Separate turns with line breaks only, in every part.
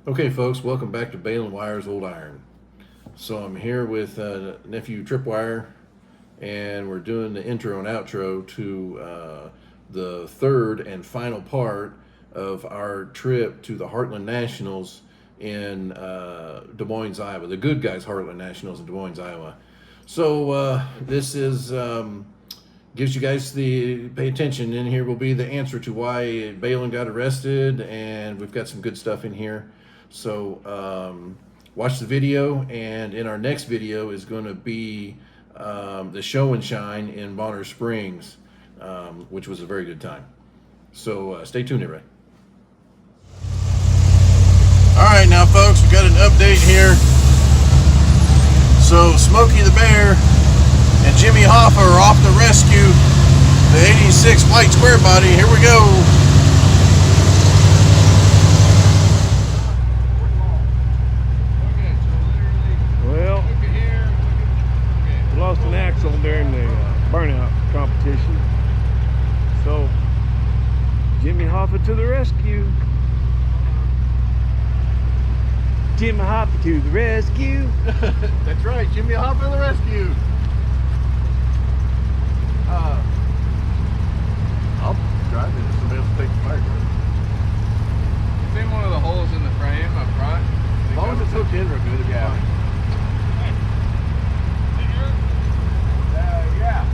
Okay, folks, welcome back to Balin Wire's Old Iron. So I'm here with nephew Tripwire, and we're doing the intro and outro to the third and final part of our trip to the Heartland Nationals in Des Moines, Iowa. The Good Guys Heartland Nationals in Des Moines, Iowa. So this is gives you guys the pay attention. In here will be the answer to why Balin got arrested, and we've got some good stuff in here. So watch the video, and in our next video is going to be the show and shine in Bonner Springs, which was a very good time. So stay tuned, everybody. All right, now, folks, we got an update here. So Smokey the Bear and Jimmy Hoffa are off to rescue the 86 Flight Square Body. Here we go.
Well, we lost an axle during the burnout competition. So, Jimmy Hoffa to the rescue. Jimmy Hoffa to the rescue.
That's right, Jimmy Hoffa to the rescue. I'll drive it if somebody else takes the fire truck.
It's in one of the holes in the frame up front.
As long as it's hooked in real good, it'll be fine.
Yeah.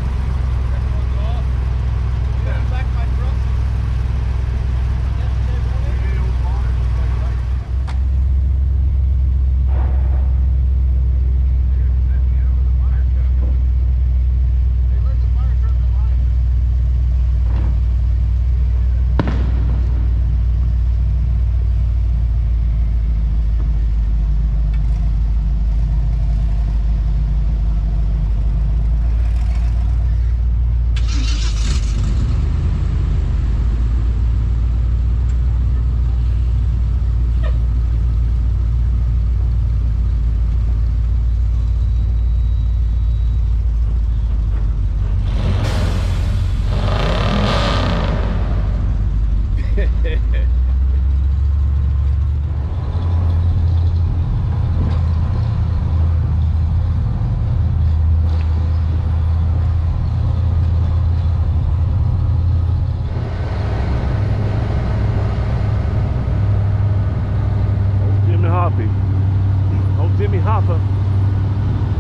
Old Jimmy Hoffa,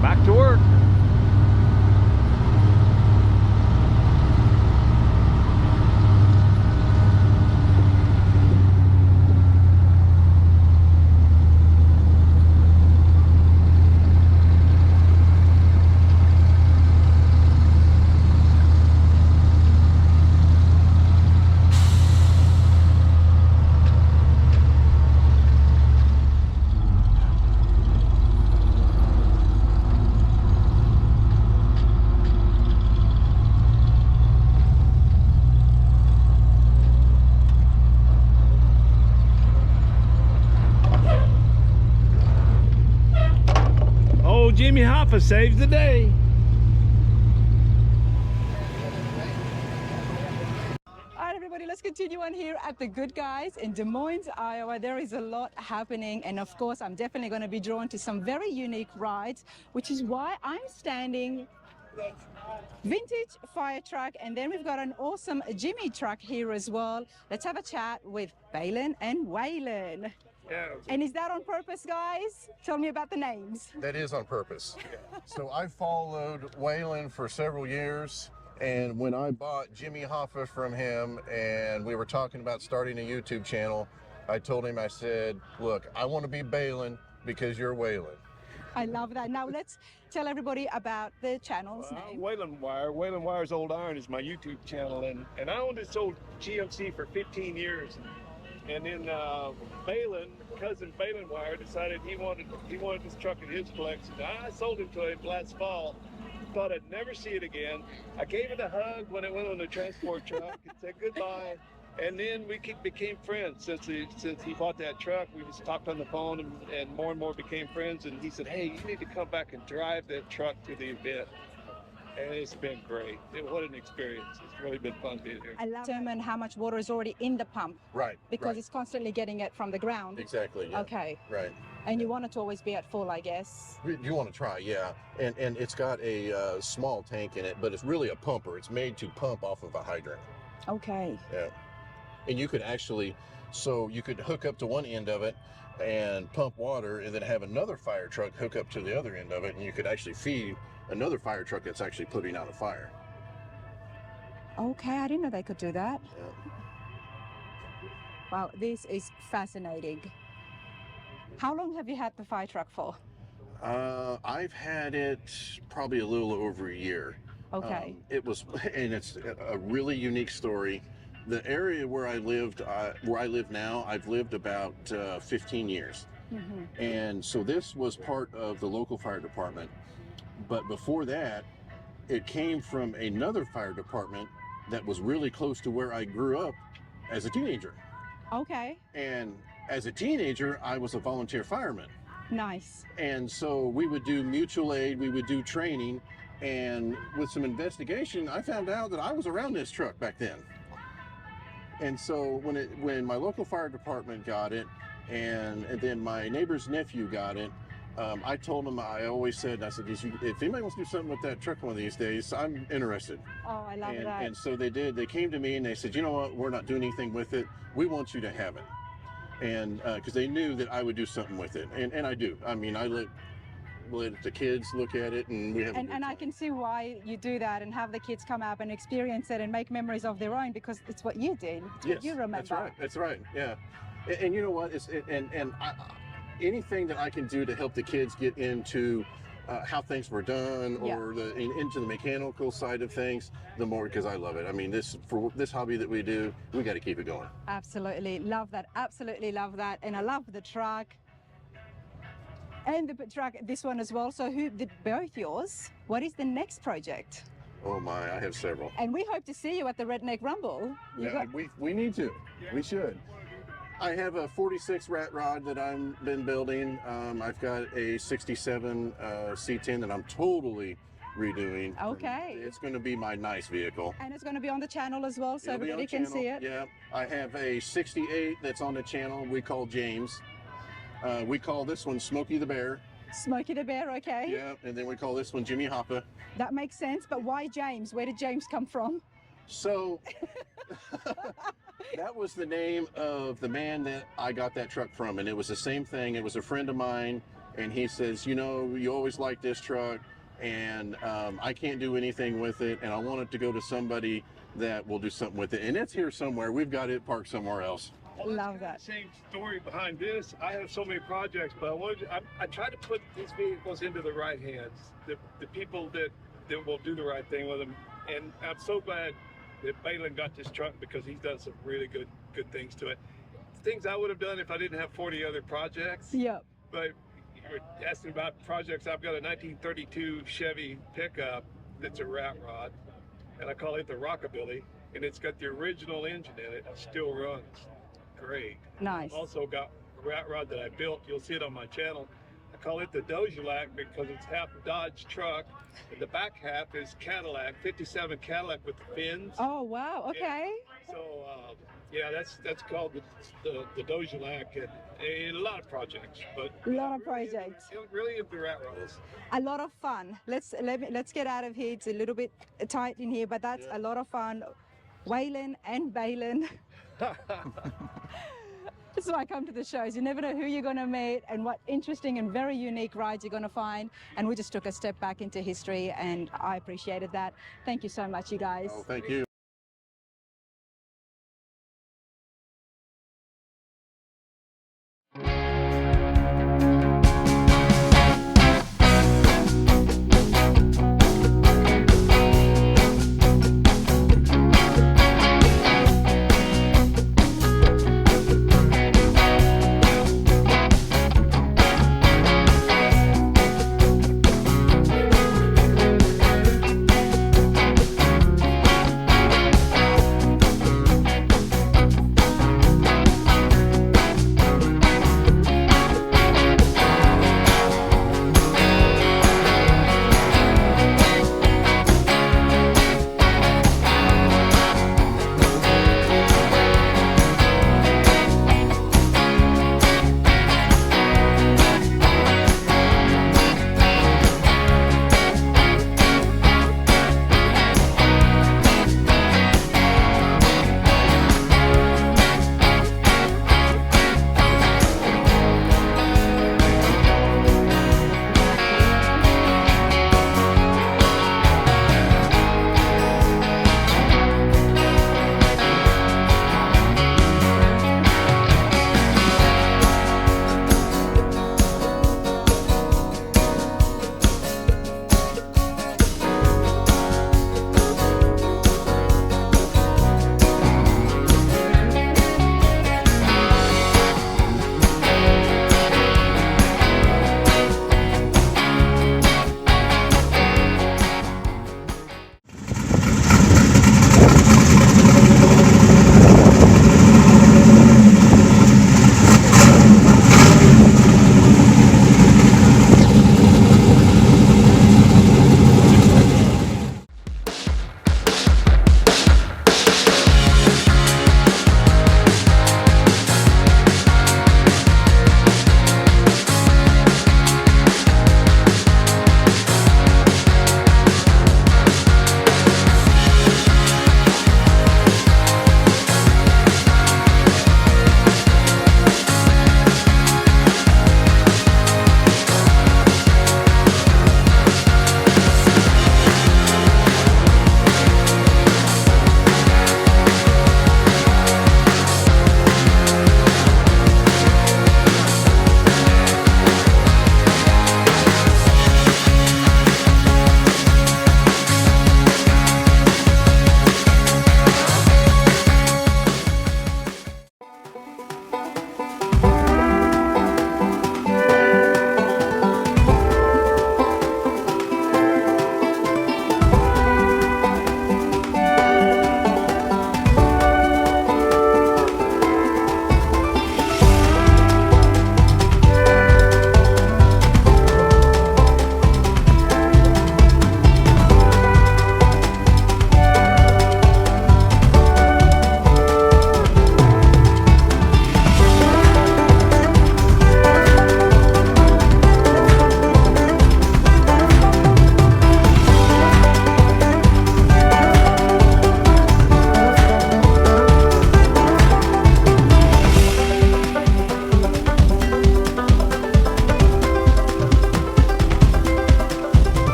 back to work. Old Jimmy Hoffa saves the day.
All right, everybody, let's continue on here at the Good Guys in Des Moines, Iowa. There is a lot happening, and of course, I'm definitely going to be drawn to some very unique rides, which is why I'm standing vintage fire truck, and then we've got an awesome Jimmy truck here as well. Let's have a chat with Balin and Waylon.
Yeah.
And is that on purpose, guys? Tell me about the names.
That is on purpose. So I followed Waylon for several years, and when I bought Jimmy Hoffa from him and we were talking about starting a YouTube channel, I told him, I said, look, I want to be Balin because you're Waylon.
I love that. Now let's tell everybody about the channel's name.
Wayland Wire's Old Iron is my YouTube channel, and I owned this old GMC for 15 years. And then cousin Balin Wire decided he wanted this truck in his collection. I sold it to him last fall. Thought I'd never see it again. I gave it a hug when it went on the transport truck and said goodbye. And then we became friends since he bought that truck. We just talked on the phone and more became friends. And he said, "Hey, you need to come back and drive that truck to the event." and it's been great. What an experience. It's really been fun being here.
I love determine how much water is already in the pump
Right.
because
right.
it's constantly getting it from the ground.
Exactly. Yeah.
Okay.
Right.
And you want it to always be at full, I guess.
You want to try, yeah. And it's got a small tank in it, but it's really a pumper. It's made to pump off of a hydrant.
Okay.
Yeah. And you could actually, so you could hook up to one end of it and pump water and then have another fire truck hook up to the other end of it, and you could actually feed another fire truck that's actually putting out a fire.
Okay, I didn't know they could do that.
Yeah.
Wow, this is fascinating. How long have you had the fire truck for?
I've had it probably a little over a year.
Okay.
It was, and it's a really unique story. The area where I live now, I've lived about 15 years.
Mm-hmm.
And so this was part of the local fire department. But before that, it came from another fire department that was really close to where I grew up as a teenager.
Okay.
And as a teenager, I was a volunteer fireman.
Nice.
And so we would do mutual aid, we would do training, and with some investigation, I found out that I was around this truck back then. And so when my local fire department got it, and then my neighbor's nephew got it, I told him, I always said, I said, if anybody wants to do something with that truck one of these days, I'm interested.
Oh, I love that.
And so they did. They came to me and they said, you know what, we're not doing anything with it. We want you to have it. And because they knew that I would do something with it. And I do. I mean, I let the kids look at it, and we have
and I can see why you do that and have the kids come up and experience it and make memories of their own, because it's what you did. It's
yes,
what you remember.
That's right. Yeah. And you know what? Anything that I can do to help the kids get into how things were done, or into the mechanical side of things, the more, because I love it. I mean, for this hobby that we do, we got to keep it going.
Absolutely love that. Absolutely love that. And I love the truck. And the truck, this one as well. So both yours, what is the next project?
Oh my, I have several.
And we hope to see you at the Redneck Rumble.
We need to. We should. I have a 46 rat rod that I've been building. I've got a 67 C10 that I'm totally redoing.
Okay.
It's going to be my nice vehicle.
And it's going to be on the channel as well, so
It'll be on
everybody
the
can
channel.
see it.
Yeah. I have a 68 that's on the channel we call James. We call this one Smokey the Bear.
Smokey the Bear, okay.
Yeah, and then we call this one Jimmy Hoppa.
That makes sense, but why James? Where did James come from?
So that was the name of the man that I got that truck from, and it was the same thing. It was a friend of mine, and he says, you know, you always liked this truck, and I can't do anything with it, and I want it to go to somebody that will do something with it. And it's here somewhere. We've got it parked somewhere else.
Love that.
Same story behind this. I have so many projects, but I try to put these vehicles into the right hands, the people that will do the right thing with them. And I'm so glad that Balin got this truck, because he's done some really good things to it. Things I would have done if I didn't have 40 other projects.
Yep.
But you're asking about projects. I've got a 1932 Chevy pickup that's a rat rod, and I call it the Rockabilly, and it's got the original engine in it. It still runs great.
Nice.
Also got a rat rod that I built. You'll see it on my channel. I call it the Dojulac because it's half Dodge truck, and the back half is Cadillac, 57 Cadillac with the fins.
Oh wow, okay.
Yeah. So that's called the Dojulac, and a lot of projects. But
A lot of projects.
Really into rat rods.
A lot of fun. Let's get out of here. It's a little bit tight in here, but that's a lot of fun. Waylon and Balin. This is why I come to the shows. You never know who you're going to meet and what interesting and very unique rides you're going to find. And we just took a step back into history, and I appreciated that. Thank you so much, you guys.
Oh, thank you.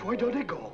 Where do they go?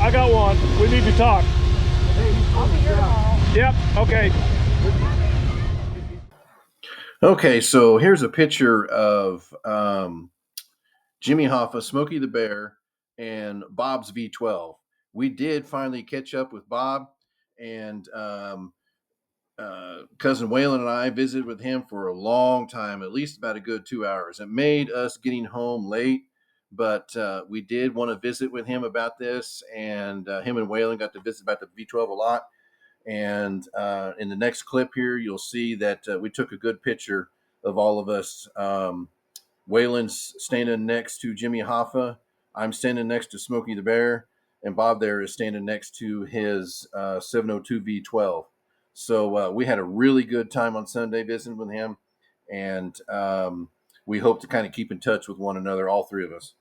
I got one. We need to talk.
I'll be here tomorrow.
Yep. Okay.
Okay, so here's a picture of Jimmy Hoffa, Smokey the Bear, and Bob's V12. We did finally catch up with Bob, and cousin Waylon and I visited with him for a long time, at least about a good 2 hours. It made us getting home late, but we did want to visit with him about this, and him and Waylon got to visit about the V12 a lot. And in the next clip here, you'll see that we took a good picture of all of us. Waylon's standing next to Jimmy Hoffa. I'm standing next to Smokey the Bear. And Bob there is standing next to his 702 V12. So we had a really good time on Sunday visiting with him. And we hope to kind of keep in touch with one another, all three of us.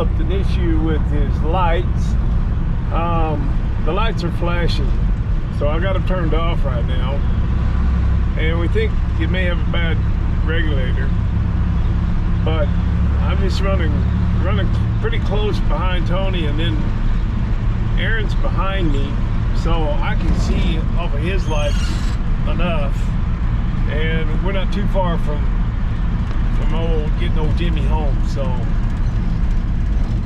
developed an issue with his lights. The lights are flashing, so I got them turned off right now. And we think it may have a bad regulator, but I'm just running pretty close behind Tony, and then Aaron's behind me, so I can see off of his lights enough, and we're not too far from getting old Jimmy home. So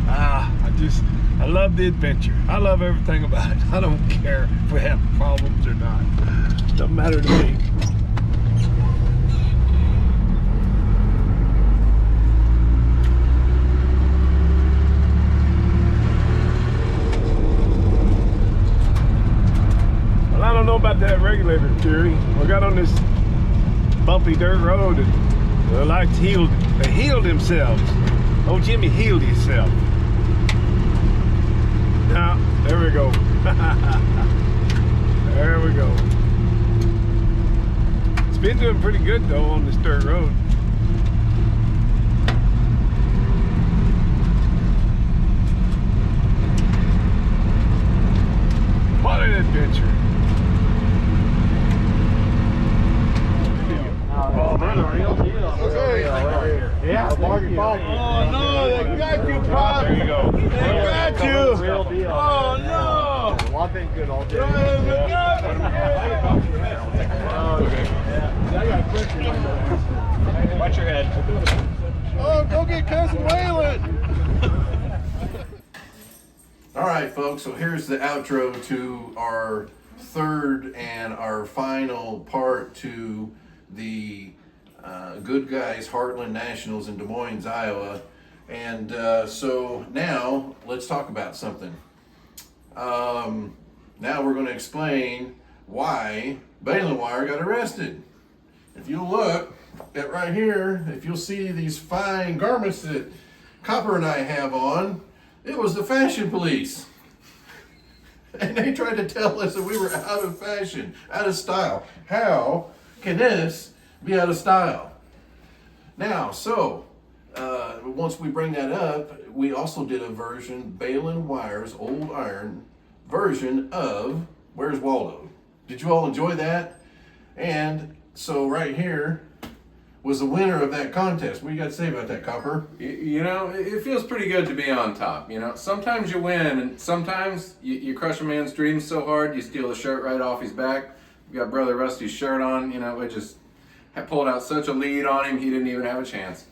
I love the adventure. I love everything about it. I don't care if we have problems or not. Doesn't matter to me. Well, I don't know about that regulator theory. We got on this bumpy dirt road and the lights healed themselves. Old Jimmy healed himself. Now, there we go. There we go. It's been doing pretty good though on this dirt road. What an adventure.
Oh, man, a real deal. Yeah, Marky Bobby.
Oh no, they got you, Pop. There you go. They got you.
Real deal.
Oh no.
Well, I've been good all day.
Watch your head.
Oh, go get Cousin Waylon.
All right, folks, so here's the outro to our third and our final part to the Good Guys Heartland Nationals in Des Moines, Iowa. And so now let's talk about something. Now we're going to explain why Balin Wire got arrested. If you look at right here, if you'll see these fine garments that Copper and I have on, it was the fashion police. And they tried to tell us that we were out of fashion, out of style. How can this be out of style? Now, so, once we bring that up, we also did a version, Balin Wire's Old Iron version of Where's Waldo? Did you all enjoy that? And so right here was the winner of that contest. What do you got to say about that, Copper?
You know, it feels pretty good to be on top. You know, sometimes you win, and sometimes you crush a man's dreams so hard you steal the shirt right off his back. You got Brother Rusty's shirt on. You know, it just pulled out such a lead on him he didn't even have a chance.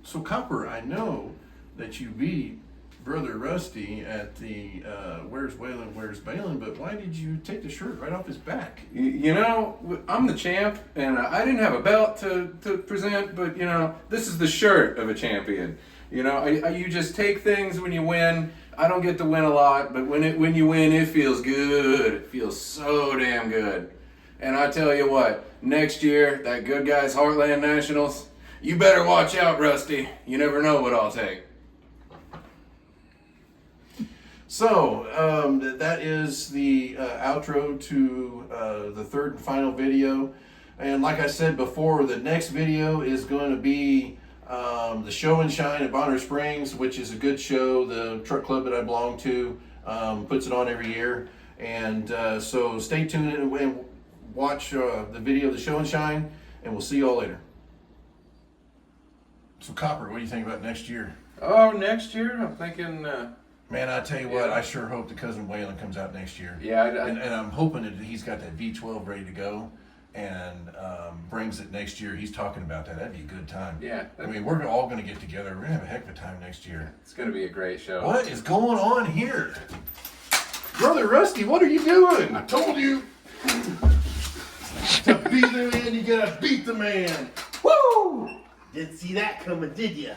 So Copper, I know that you beat Brother Rusty at the Where's Waylon, Where's Balin, but why did you take the shirt right off his back?
You know, I'm the champ, and I didn't have a belt to present, but, you know, this is the shirt of a champion. You know, you just take things when you win. I don't get to win a lot, but when you win, it feels good. It feels so damn good. And I tell you what, next year, that Good Guys Heartland Nationals, you better watch out, Rusty. You never know what I'll take.
So, that is the outro to the third and final video. And like I said before, the next video is going to be the Show and Shine at Bonner Springs, which is a good show. The truck club that I belong to puts it on every year. And so stay tuned and watch the video of the Show and Shine, and we'll see you all later. So Copper, what do you think about next year?
Oh, next year? I'm thinking...
Man, I tell you what,
Yeah.
I sure hope the Cousin Waylon comes out next year.
Yeah,
And I'm hoping that he's got that V12 ready to go and brings it next year. He's talking about that. That'd be a good time.
Yeah.
I mean, we're all going to get together. We're going to have a heck of a time next year.
It's going to be a great show.
What is going on here? Brother Rusty, what are you doing? I told you. To beat the man, you got to beat the man. Woo!
Didn't see that coming, did ya?